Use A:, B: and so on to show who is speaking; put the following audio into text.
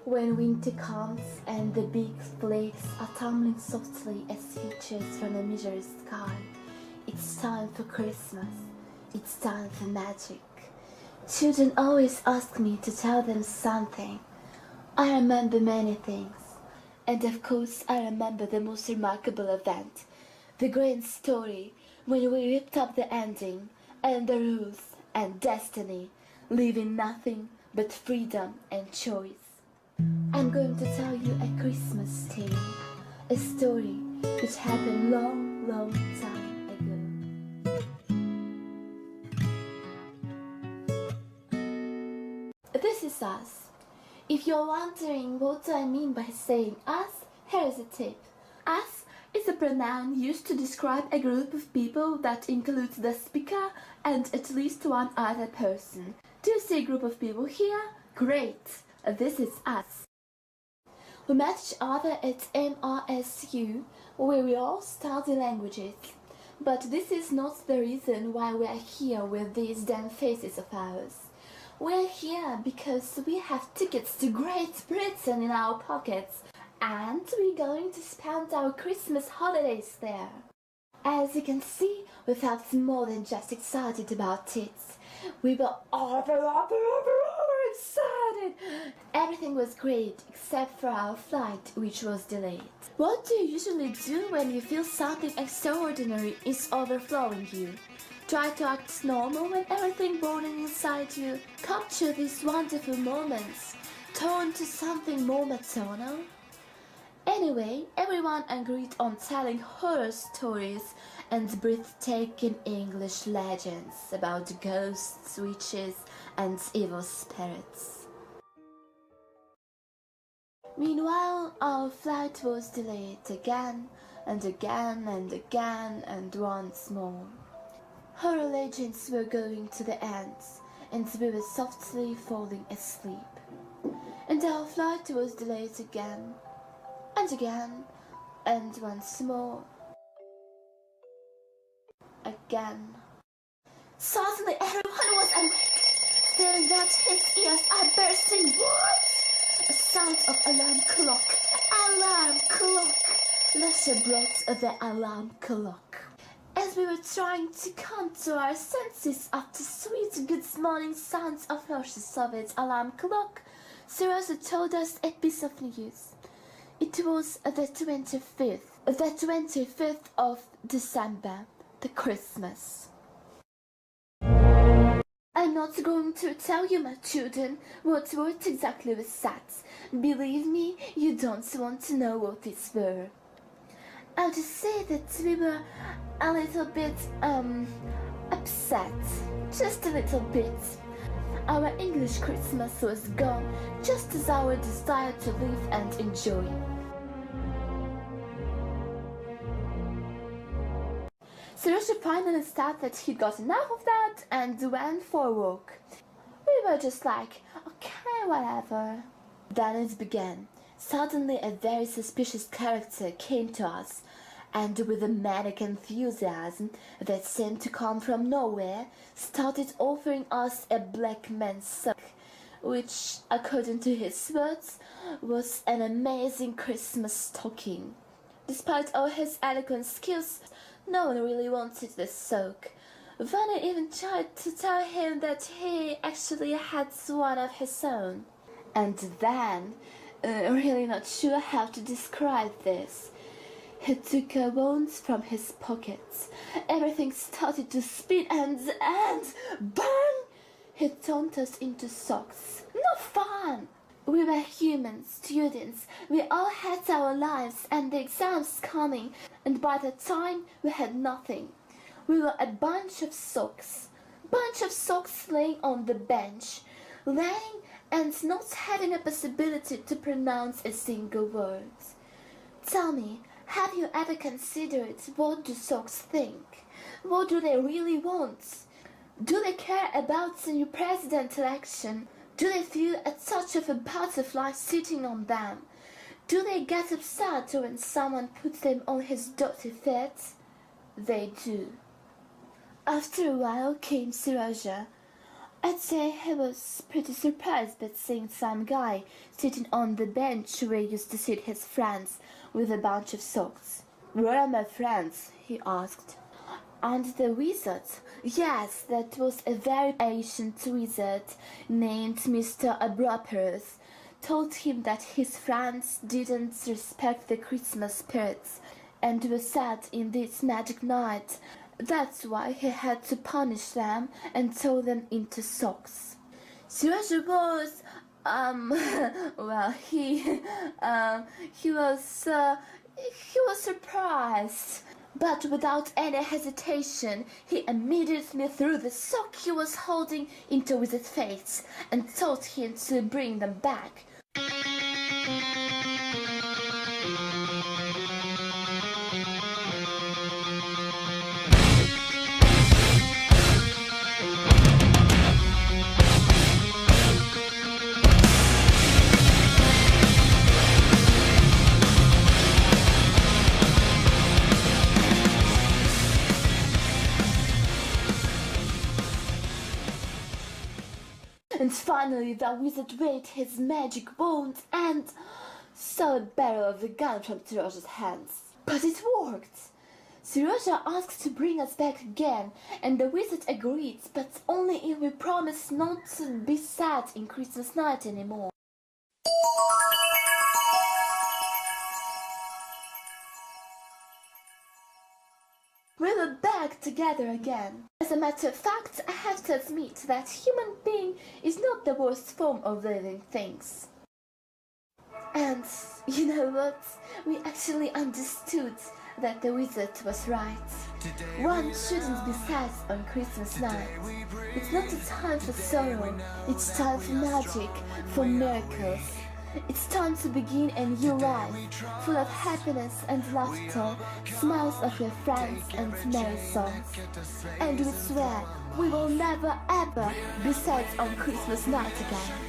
A: When winter comes and the big flakes are tumbling softly as features from a measured sky, it's time for Christmas. It's time for magic. Children always ask me to tell them something. I remember many things. And of course I remember the most remarkable event, the grand story, when we ripped up the ending, and the rules, and destiny, leaving nothing but freedom and choice. I'm going to tell you a Christmas tale, a story which happened long, long time ago. This is us. If you're wondering what do I mean by saying us, here's a tip. Us is a pronoun used to describe a group of people that includes the speaker and at least one other person. Do you see a group of people here? Great! This is us. We met each other at MRSU, where we all study languages. But this is not the reason why we are here with these damn faces of ours. We're here because we have tickets to Great Britain in our pockets, and we're going to spend our Christmas holidays there. As you can see, we felt more than just excited about it. We were over excited. Everything was great except for our flight, which was delayed. What do you usually do when you feel something extraordinary is overflowing you? Try to act normal when everything burning inside you. Capture these wonderful moments. Turn to something more maternal. Anyway, everyone agreed on telling horror stories and breathtaking English legends about ghosts, witches, and evil spirits. Meanwhile, our flight was delayed again and again and again and once more. Horror legends were going to the ends, and we were softly falling asleep. And our flight was delayed again, and again, and once more. Again. Suddenly everyone was awake, feeling that his ears are bursting. What? A sound of alarm clock. Alarm clock! Lesha brought the alarm clock. As we were trying to come to our senses after sweet good morning sounds of her Soviet alarm clock, Siraja told us a piece of news. It was the 25th of December, the Christmas. I'm not going to tell you, my children, what words exactly was said. Believe me, you don't want to know what these were. I'll just say that we were a little bit, upset. Just a little bit. Our English Christmas was gone, just as our desire to live and enjoy. Sirosha finally said that he'd got enough of that and went for a walk. We were just like, okay, whatever. Then it began. Suddenly a very suspicious character came to us, and with a manic enthusiasm that seemed to come from nowhere, started offering us a black man's sock, which, according to his words, was an amazing Christmas stocking. Despite all his eloquent skills, no one really wanted the sock. Vanna even tried to tell him that he actually had one of his own. And then, really not sure how to describe this, he took a wand from his pockets. Everything started to spin and bang! He turned us into socks. No fun! We were human students. We all had our lives and the exams coming, and by the time we had nothing. We were a bunch of socks laying on the bench, laying and not having a possibility to pronounce a single word. Tell me, have you ever considered what do socks think? What do they really want? Do they care about the new president election? Do they feel a touch of a butterfly sitting on them? Do they get upset when someone puts them on his dirty feet? They do. After a while came Siraja. I'd say he was pretty surprised by seeing some guy sitting on the bench where used to sit his friends with a bunch of socks. "Where are my friends?" he asked. "And the wizard?" Yes, that was a very ancient wizard named Mr. Abroperus. Told him that his friends didn't respect the Christmas spirits and were sad in this magic night. That's why he had to punish them and throw them into socks. Seriously was, well, he was surprised. But without any hesitation, he immediately threw the sock he was holding into Wizard's face and told him to bring them back. And finally the wizard waved his magic wand and saw a barrel of the gun from Seroja's hands. But it worked! Seroja asked to bring us back again, and the wizard agreed, but only if we promised not to be sad in Christmas night anymore. We were back together again. As a matter of fact, I have to admit that human being is not the worst form of living things. And you know what? We actually understood that the wizard was right. One shouldn't be sad on Christmas night. It's not a time for sorrow, it's time for magic, for miracles. It's time to begin a new life, full of happiness and laughter, smiles of your friends and merry songs. And we swear we will never ever be sad on Christmas night again.